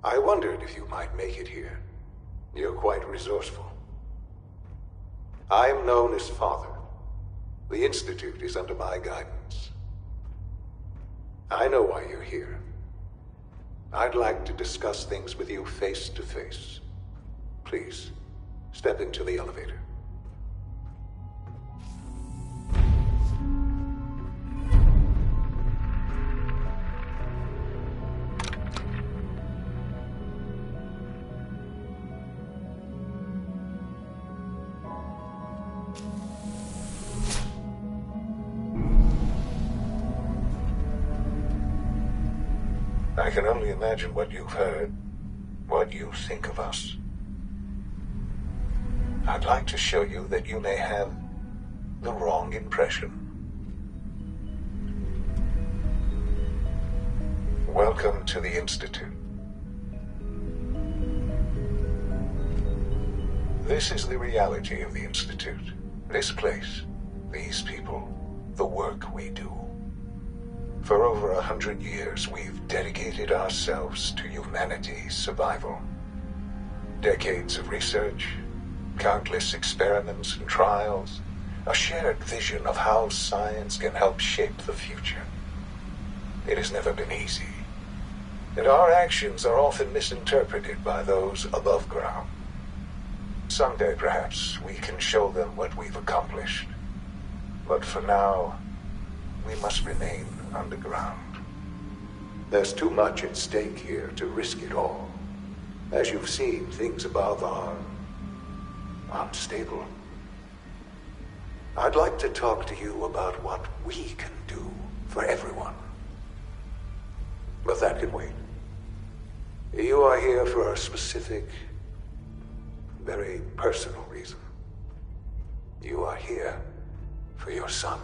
I wondered if you might make it here. You're quite resourceful. I'm known as Father. The Institute is under my guidance. I know why you're here. I'd like to discuss things with you face to face. Please, step into the elevator. I can only imagine what you've heard, what you think of us. I'd like to show you that you may have the wrong impression. Welcome to the Institute. This is the reality of the Institute. This place, these people, the work we do. For over 100 years, we've dedicated ourselves to humanity's survival. Decades of research, countless experiments and trials, a shared vision of how science can help shape the future. It has never been easy, and our actions are often misinterpreted by those above ground. Someday, perhaps, we can show them what we've accomplished. But for now, we must remain underground. There's too much at stake here to risk it all. As you've seen, things above are unstable. I'd like to talk to you about what we can do for everyone. But that can wait. You are here for a specific, very personal reason. You are here for your son.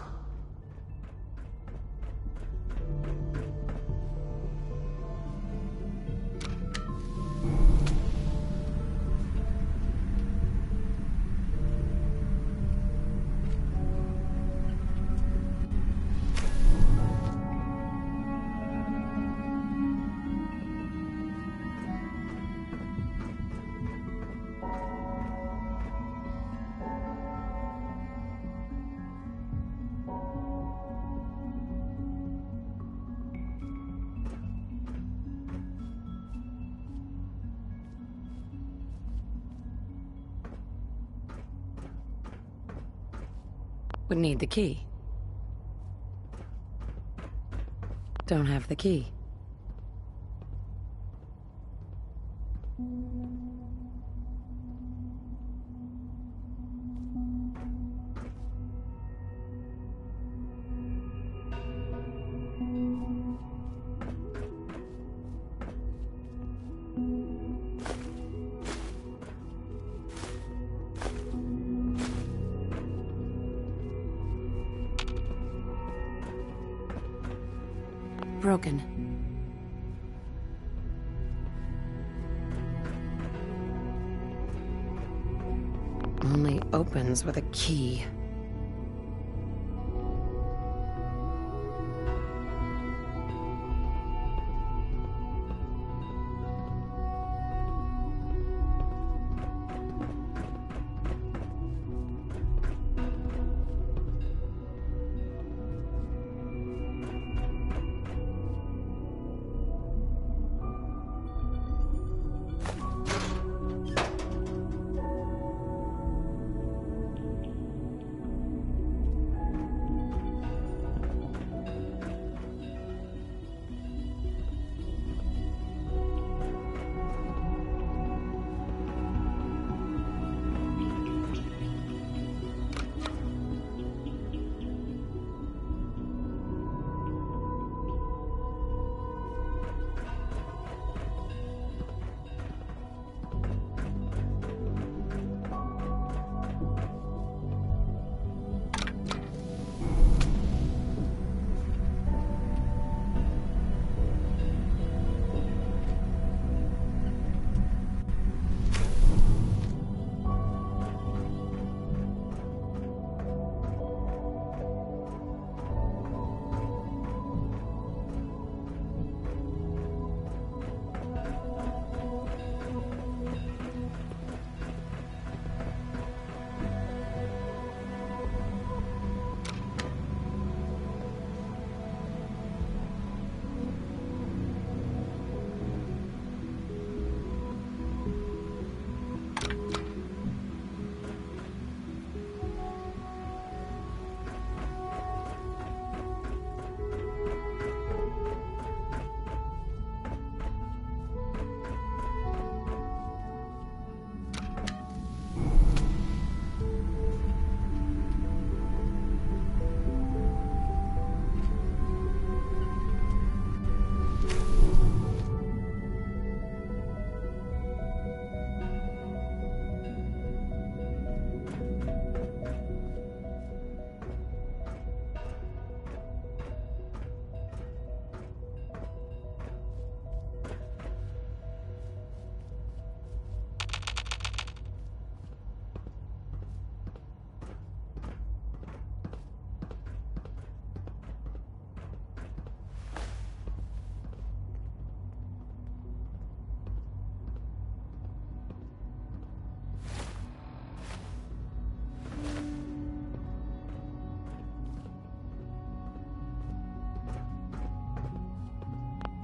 Would need the key. Don't have the key. Broken. Only opens with a key.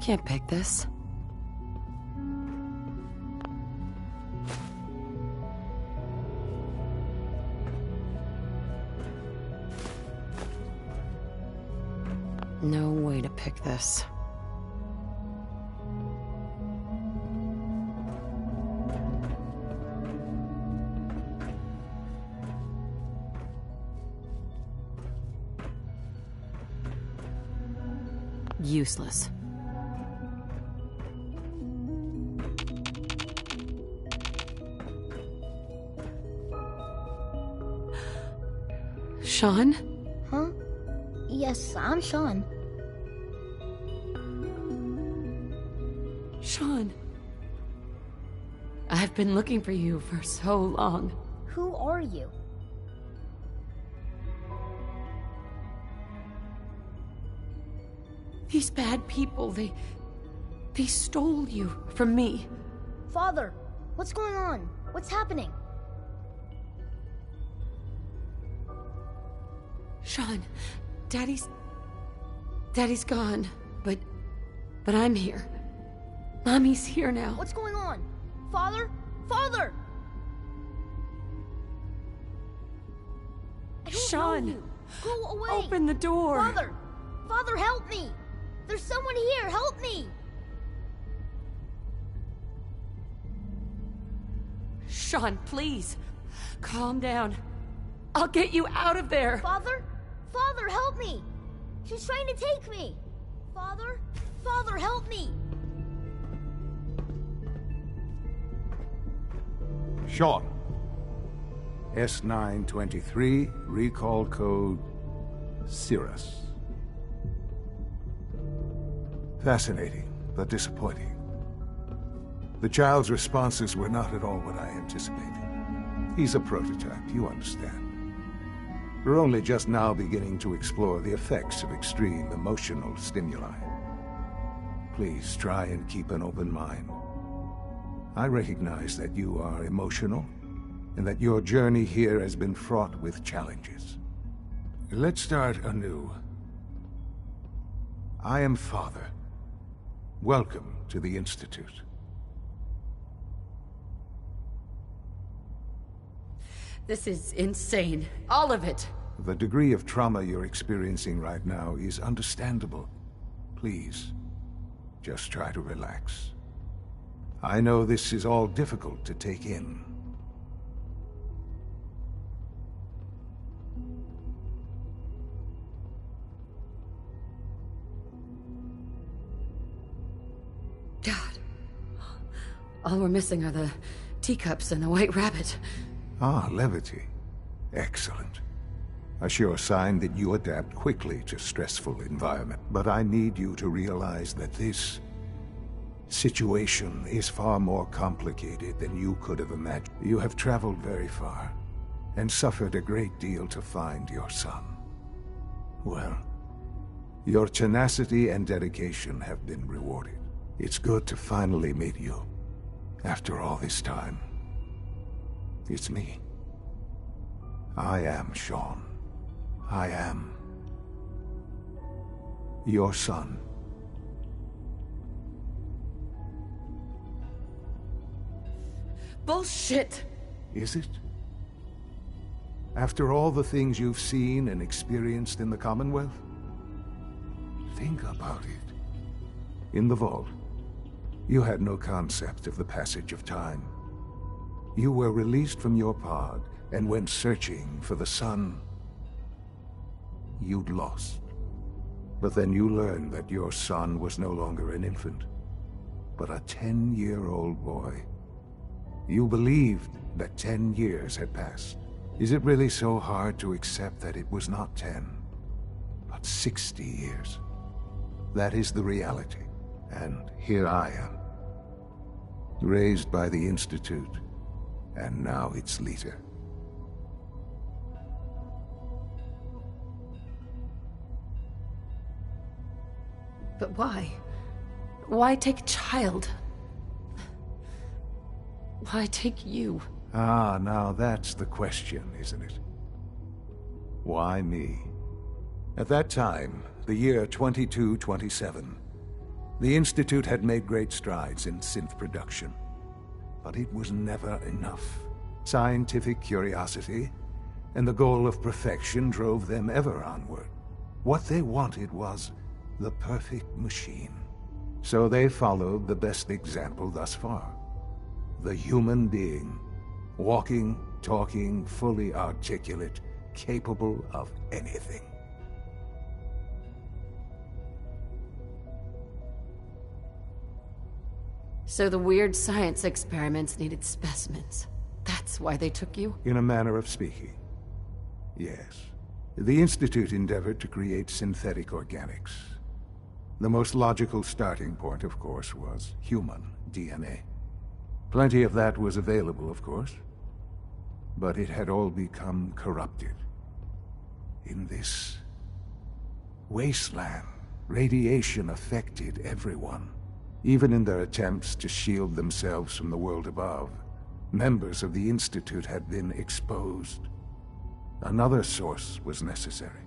Can't pick this. No way to pick this. Useless. Sean? Huh? Yes, I'm Sean. Sean. I've been looking for you for so long. Who are you? These bad people, they stole you from me. Father, what's going on? What's happening? Sean, Daddy's gone, but I'm here. Mommy's here now. What's going on? Father? Father! I don't Sean, know you. Go away! Open the door! Father! Father, help me! There's someone here! Help me! Sean, please. Calm down. I'll get you out of there. Father? Father, help me! She's trying to take me! Father? Father, help me! Sean. S923, recall code Cirrus. Fascinating, but disappointing. The child's responses were not at all what I anticipated. He's a prototype, you understand. We're only just now beginning to explore the effects of extreme emotional stimuli. Please try and keep an open mind. I recognize that you are emotional, and that your journey here has been fraught with challenges. Let's start anew. I am Father. Welcome to the Institute. This is insane. All of it. The degree of trauma you're experiencing right now is understandable. Please, just try to relax. I know this is all difficult to take in. God. All we're missing are the teacups and the white rabbit. Ah, levity. Excellent. A sure sign that you adapt quickly to stressful environment. But I need you to realize that this situation is far more complicated than you could have imagined. You have traveled very far, and suffered a great deal to find your son. Well, your tenacity and dedication have been rewarded. It's good to finally meet you, after all this time. It's me. I am Sean. I am your son. Bullshit! Is it? After all the things you've seen and experienced in the Commonwealth? Think about it. In the vault, you had no concept of the passage of time. You were released from your pod and went searching for the son you'd lost. But then you learned that your son was no longer an infant, but a 10-year-old boy. You believed that 10 years had passed. Is it really so hard to accept that it was not 10, but 60 years? That is the reality, and here I am, raised by the Institute, and now its leader. But why? Why take a child? Why take you? Ah, now that's the question, isn't it? Why me? At that time, the year 2227, The Institute had made great strides in synth production, but it was never enough. Scientific curiosity and the goal of perfection drove them ever onward. What they wanted was the perfect machine. So they followed the best example thus far. The human being, walking, talking, fully articulate, capable of anything. So the weird science experiments needed specimens. That's why they took you? In a manner of speaking, yes. The Institute endeavored to create synthetic organics. The most logical starting point, of course, was human DNA. Plenty of that was available, of course, but it had all become corrupted. In this wasteland, radiation affected everyone. Even in their attempts to shield themselves from the world above, members of the Institute had been exposed. Another source was necessary.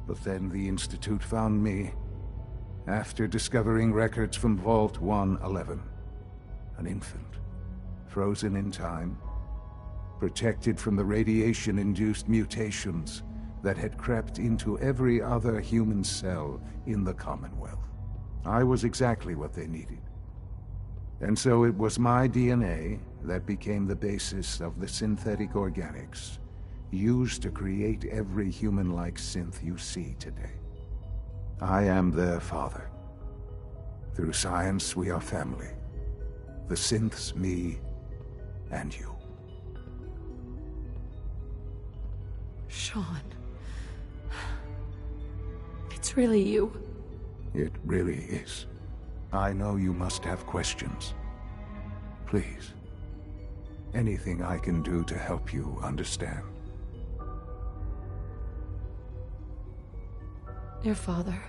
But then the Institute found me after discovering records from Vault 111. An infant, frozen in time, protected from the radiation-induced mutations that had crept into every other human cell in the Commonwealth. I was exactly what they needed. And so it was my DNA that became the basis of the synthetic organics used to create every human-like synth you see today. I am their father. Through science, we are family. The synths, me, and you. Sean. It's really you. It really is. I know you must have questions. Please. Anything I can do to help you understand. Your father.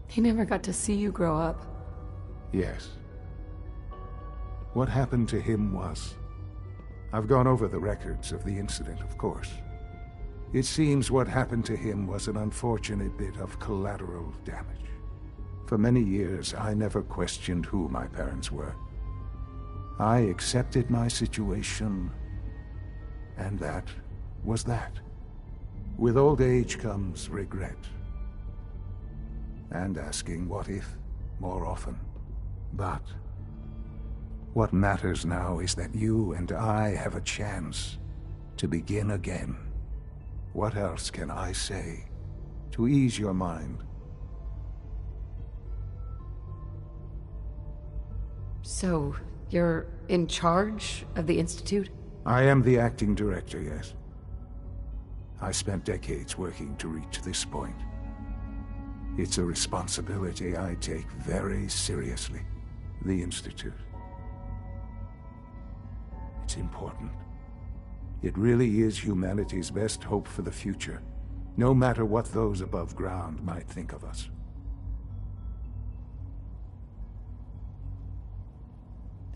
He never got to see you grow up. Yes. What happened to him was... I've gone over the records of the incident, of course. It seems what happened to him was an unfortunate bit of collateral damage. For many years, I never questioned who my parents were. I accepted my situation, and that was that. With old age comes regret. And asking what if more often. But what matters now is that you and I have a chance to begin again. What else can I say to ease your mind? So, you're in charge of the Institute? I am the acting director, yes. I spent decades working to reach this point. It's a responsibility I take very seriously. The Institute. It's important. It really is humanity's best hope for the future, no matter what those above ground might think of us.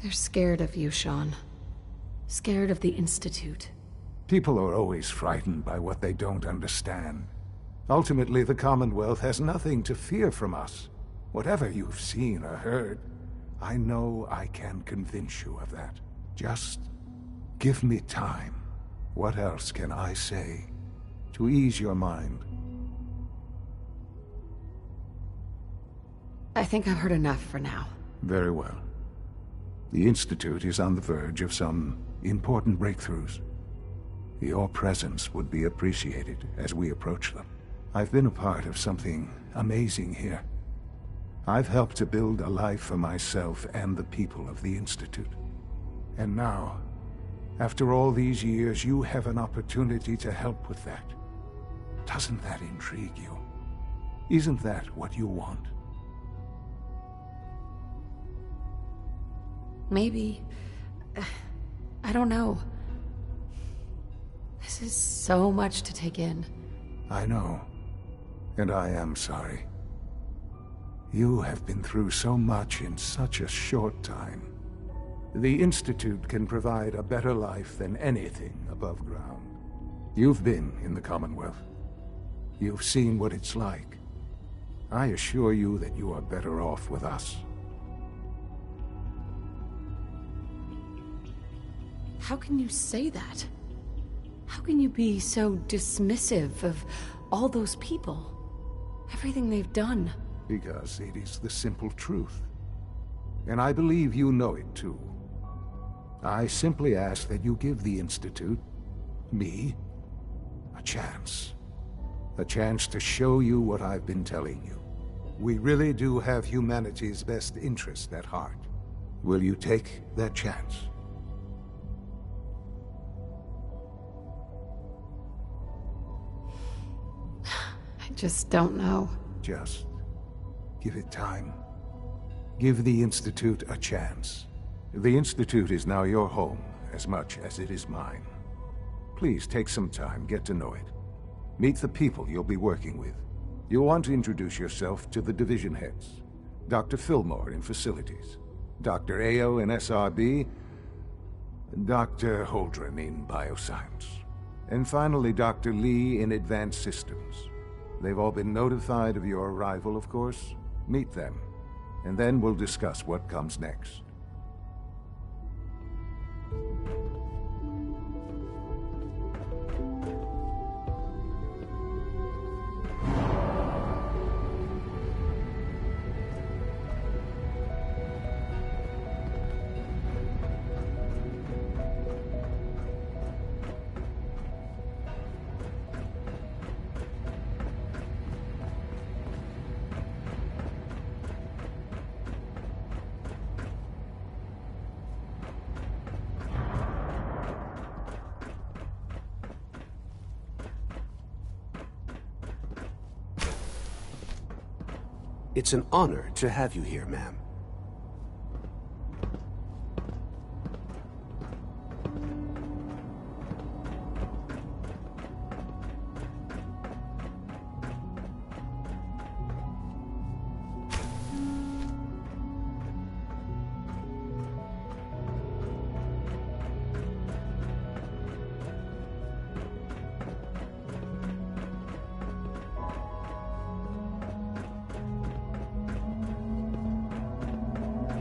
They're scared of you, Sean. Scared of the Institute. People are always frightened by what they don't understand. Ultimately, the Commonwealth has nothing to fear from us. Whatever you've seen or heard, I know I can convince you of that. Just give me time. What else can I say to ease your mind? I think I've heard enough for now. Very well. The Institute is on the verge of some important breakthroughs. Your presence would be appreciated as we approach them. I've been a part of something amazing here. I've helped to build a life for myself and the people of the Institute. And now, after all these years, you have an opportunity to help with that. Doesn't that intrigue you? Isn't that what you want? Maybe. I don't know. This is so much to take in. I know. And I am sorry. You have been through so much in such a short time. The Institute can provide a better life than anything above ground. You've been in the Commonwealth. You've seen what it's like. I assure you that you are better off with us. How can you say that? How can you be so dismissive of all those people? Everything they've done? Because it is the simple truth. And I believe you know it too. I simply ask that you give the Institute, me, a chance. A chance to show you what I've been telling you. We really do have humanity's best interest at heart. Will you take that chance? I just don't know. Just give it time. Give the Institute a chance. The Institute is now your home as much as it is mine. Please take some time, get to know it. Meet the people you'll be working with. You'll want to introduce yourself to the division heads. Dr. Fillmore in Facilities, Dr. Ao in SRB, Dr. Holdren in Bioscience, and finally Dr. Lee in Advanced Systems. They've all been notified of your arrival, of course. Meet them, and then we'll discuss what comes next. It's an honor to have you here, ma'am.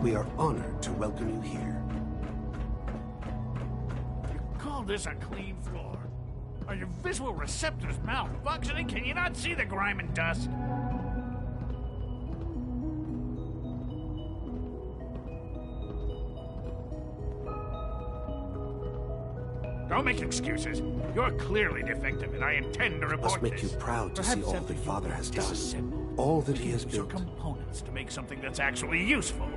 We are honored to welcome you here. You call this a clean floor? Are your visual receptors malfunctioning? Can you not see the grime and dust? Don't make excuses. You're clearly defective, and I intend to report Must make this. you proud to see all that Father has done. All that he has Use your built. components to make something that's actually useful.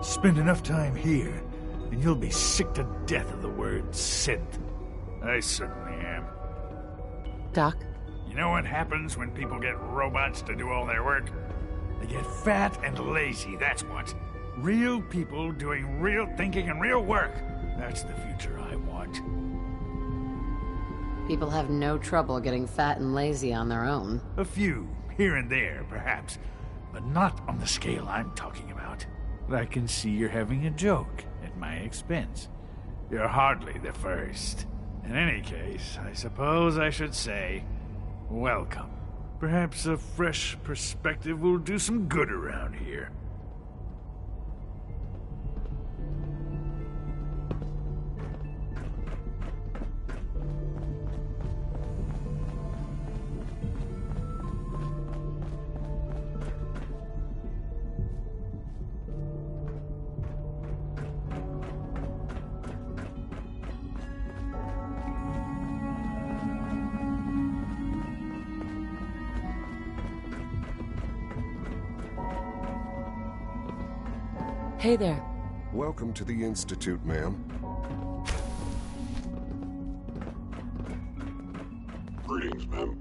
Spend enough time here, and you'll be sick to death of the word synth. I certainly am. Doc? You know what happens when people get robots to do all their work? They get fat and lazy, that's what. Real people doing real thinking and real work. That's the future I want. People have no trouble getting fat and lazy on their own. A few, here and there, perhaps. But not on the scale I'm talking about. I can see you're having a joke at my expense. You're hardly the first. In any case, I suppose I should say, welcome. Perhaps a fresh perspective will do some good around here. Hey there. Welcome to the Institute, ma'am. Greetings, ma'am.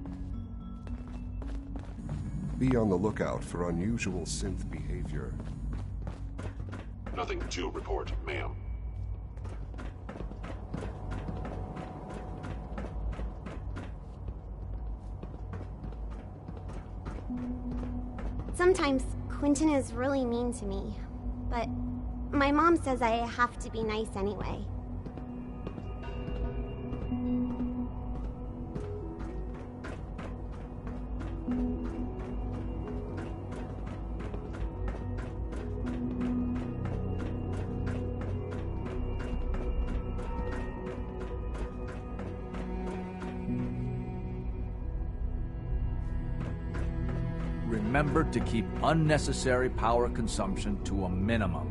Be on the lookout for unusual synth behavior. Nothing to report, ma'am. Sometimes Quentin is really mean to me, but My mom says I have to be nice anyway. Remember to keep unnecessary power consumption to a minimum.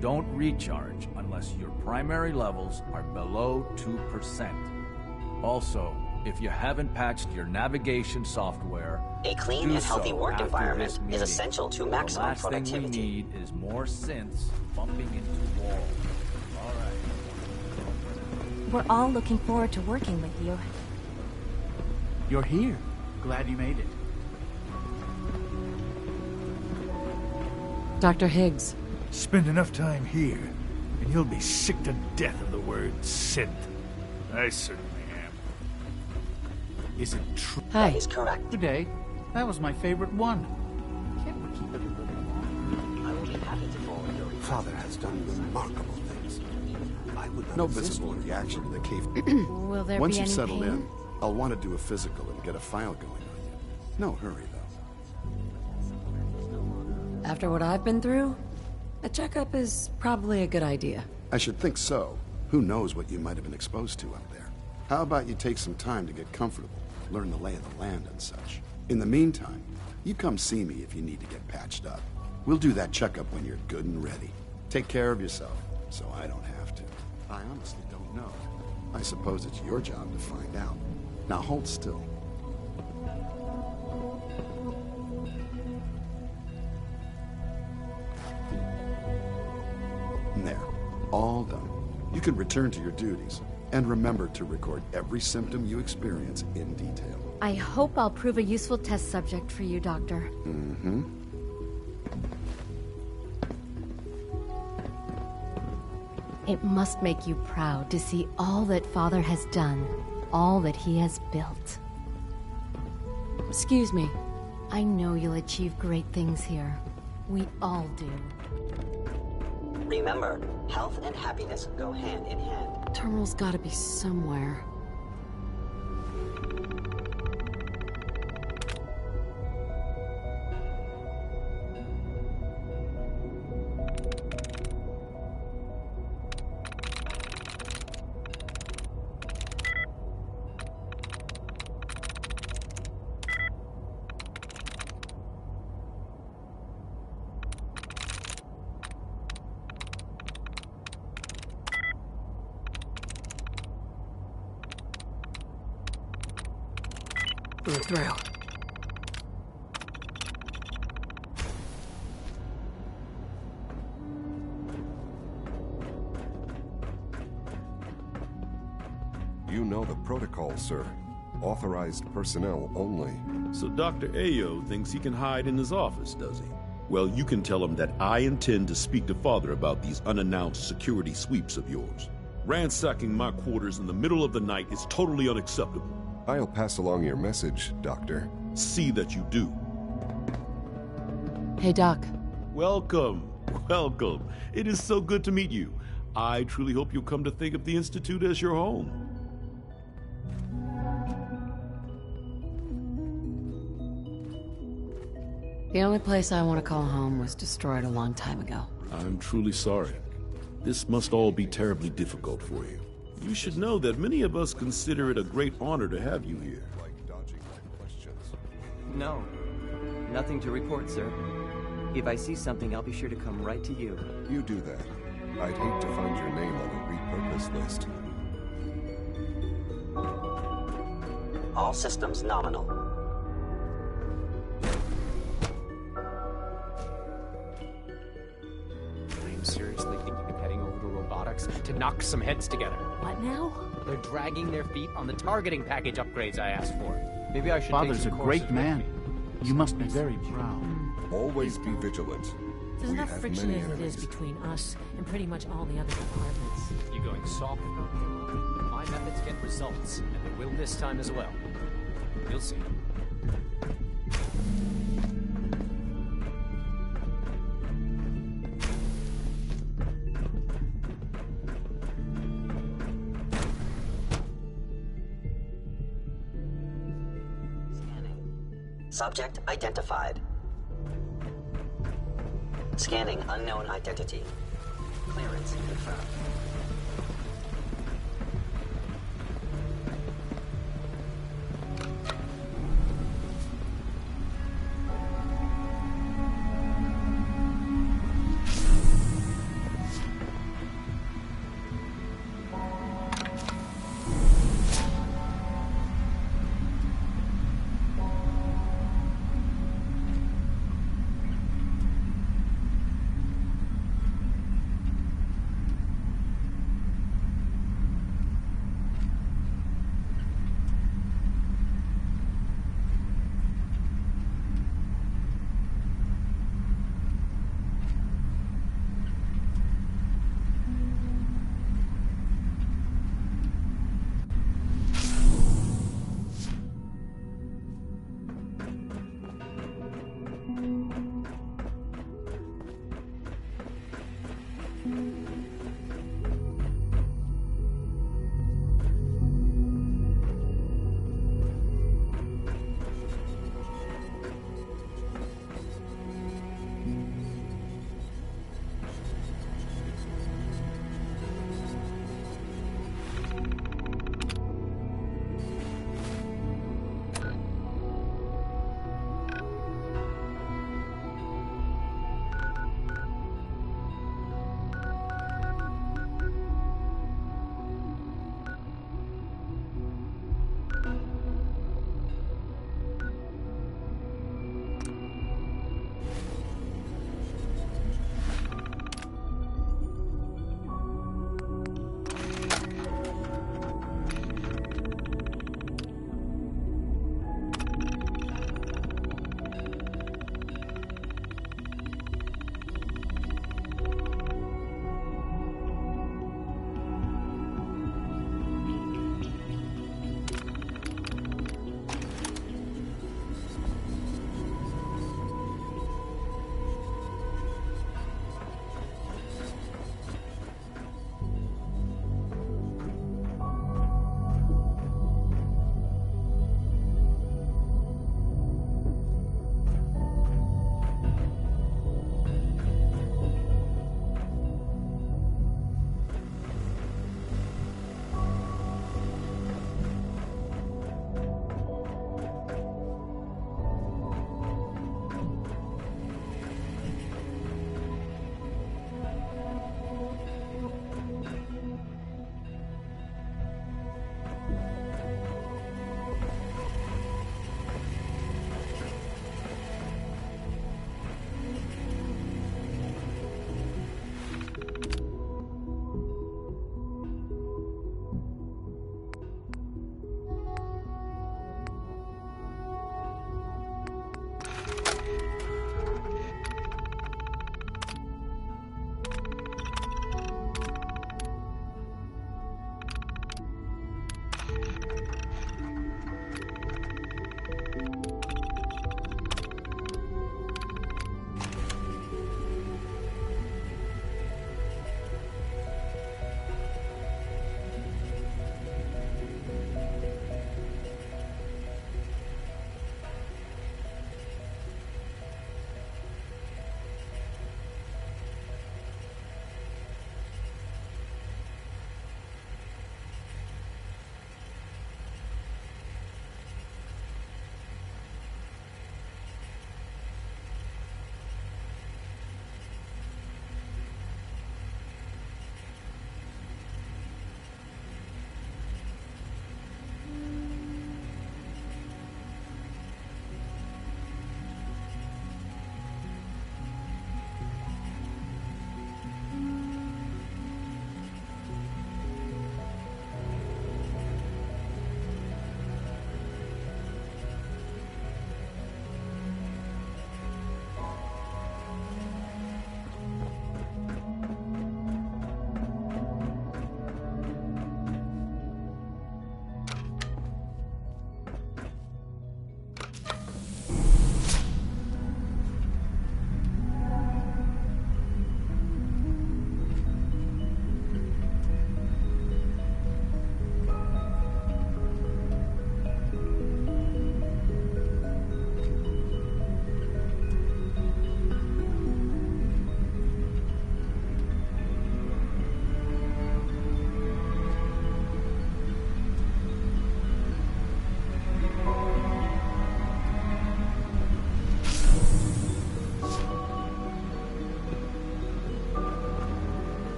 Don't recharge unless your primary levels are below 2%. Also, if you haven't patched your navigation software, a clean and healthy work environment is essential to maximum the last productivity. thing we need is more synths bumping into walls. All right. We're all looking forward to working with you. You're here. Glad you made it. Dr. Higgs. Spend enough time here, and you'll be sick to death of the word synth. I certainly am. Is it true? Hi. That is correct. Good day. That was my favorite one. I will be happy to forward your request. Father has done remarkable things. I would not No resist visible orders. reaction to the cave. Will there Once be you've any settled pain? in, I'll want to do a physical and get a file going on you. No hurry, though. After what I've been through, a checkup is probably a good idea. I should think so. Who knows what you might have been exposed to up there? How about you take some time to get comfortable, learn the lay of the land and such. In the meantime, you come see me if you need to get patched up. We'll do that checkup when you're good and ready. Take care of yourself, so I don't have to. I honestly don't know. I suppose it's your job to find out. Now hold still. There. All done. You can return to your duties. And remember to record every symptom you experience in detail. I hope I'll prove a useful test subject for you, Doctor. Mm-hmm. It must make you proud to see all that Father has done, all that he has built. Excuse me. I know you'll achieve great things here. We all do. Remember, health and happiness go hand in hand. Terminal's gotta be somewhere. We're through. You know the protocol, sir. Authorized personnel only. So Dr. Ayo thinks he can hide in his office, does he? Well, you can tell him that I intend to speak to Father about these unannounced security sweeps of yours. Ransacking my quarters in the middle of the night is totally unacceptable. I'll pass along your message, Doctor. See that you do. Hey, Doc. Welcome. Welcome. It is so good to meet you. I truly hope you'll come to think of the Institute as your home. The only place I want to call home was destroyed a long time ago. I'm truly sorry. This must all be terribly difficult for you. You should know that many of us consider it a great honor to have you here. No. Nothing to report, sir. If I see something, I'll be sure to come right to you. You do that. I'd hate to find your name on a repurpose list. All systems nominal. I'm seriously thinking of heading over to robotics to knock some heads together. What now? They're dragging their feet on the targeting package upgrades I asked for. Maybe I should Father's take a some great courses man. with me. You must be very proud. Always be vigilant. There's We enough have friction many as it enemies. is between us and pretty much all the other departments. You going soft? My methods get results, and they will this time as well. You'll see. Subject identified. Scanning unknown identity. Clearance confirmed.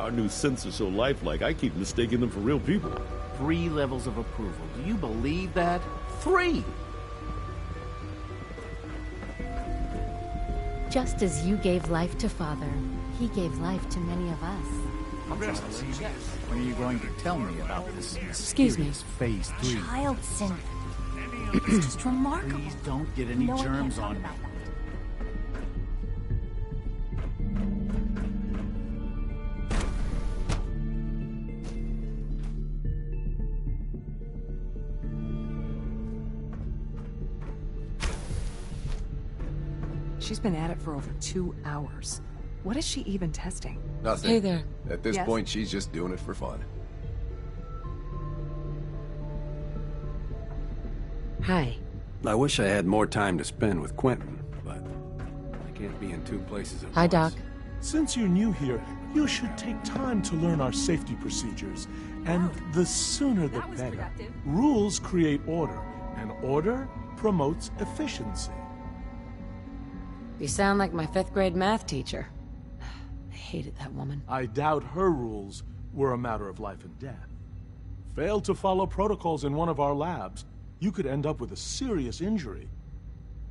Our new synths are so lifelike, I keep mistaking them for real people. 3 levels of approval. Do you believe that? 3! Just as you gave life to Father, he gave life to many of us. When are you going to tell me about this Excuse me. Phase 3? Child synth. It's just remarkable. Please don't get any No one germs can't on talk me. about that. She's been at it for over 2 hours. What is she even testing? Nothing. Hey there. At this Yes? point, she's just doing it for fun. Hi. I wish I had more time to spend with Quentin, but I can't be in 2 places at Hi, once. Doc. Since you're new here, you should take time to learn our safety procedures. And the sooner the better. Rules create order, and order promotes efficiency. You sound like my 5th grade math teacher. I hated that woman. I doubt her rules were a matter of life and death. Fail to follow protocols in one of our labs, you could end up with a serious injury.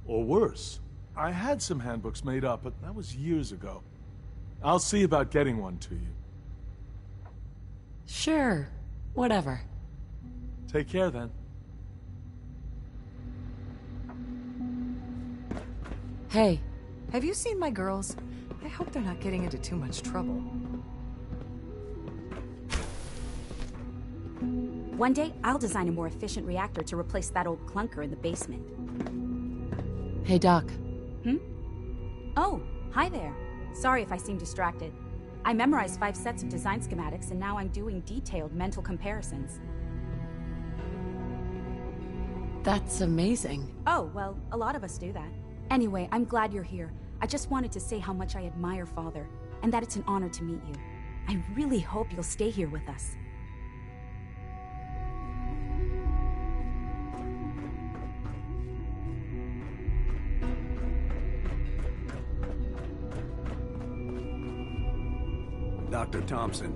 Or worse. I had some handbooks made up, but that was years ago. I'll see about getting one to you. Sure. Whatever. Take care, then. Hey. Have you seen my girls? I hope they're not getting into too much trouble. One day, I'll design a more efficient reactor to replace that old clunker in the basement. Hey, Doc. Oh, hi there. Sorry if I seem distracted. I memorized 5 sets of design schematics, and now I'm doing detailed mental comparisons. That's amazing. Oh, well, a lot of us do that. Anyway, I'm glad you're here. I just wanted to say how much I admire Father, and that it's an honor to meet you. I really hope you'll stay here with us. Dr. Thompson,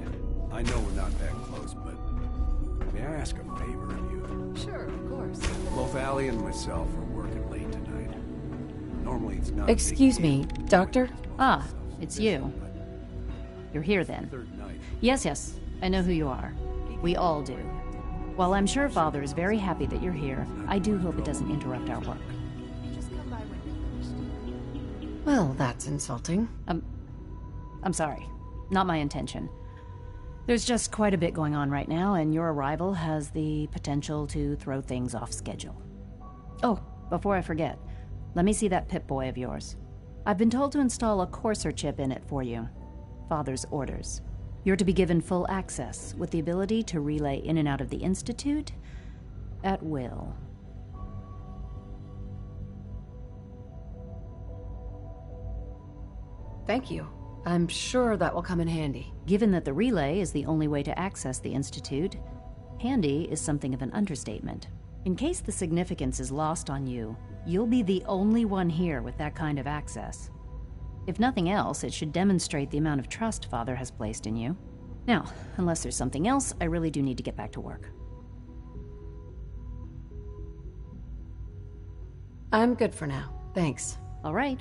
I know we're not that close, but may I ask a favor of you? Sure, of course. Both Allie and myself are working late tonight. Normally it's not. Excuse me, Doctor? Ah, it's you. You're here then. Yes, I know who you are. We all do. While I'm sure Father is very happy that you're here, I do hope it doesn't interrupt our work. Well, that's insulting. I'm sorry. Not my intention. There's just quite a bit going on right now, and your arrival has the potential to throw things off schedule. Oh, before I forget, let me see that Pip-Boy of yours. I've been told to install a courser chip in it for you. Father's orders. You're to be given full access, with the ability to relay in and out of the Institute at will. Thank you. I'm sure that will come in handy. Given that the relay is the only way to access the Institute, handy is something of an understatement. In case the significance is lost on you, you'll be the only one here with that kind of access. If nothing else, it should demonstrate the amount of trust Father has placed in you. Now, unless there's something else, I really do need to get back to work. I'm good for now. Thanks. All right.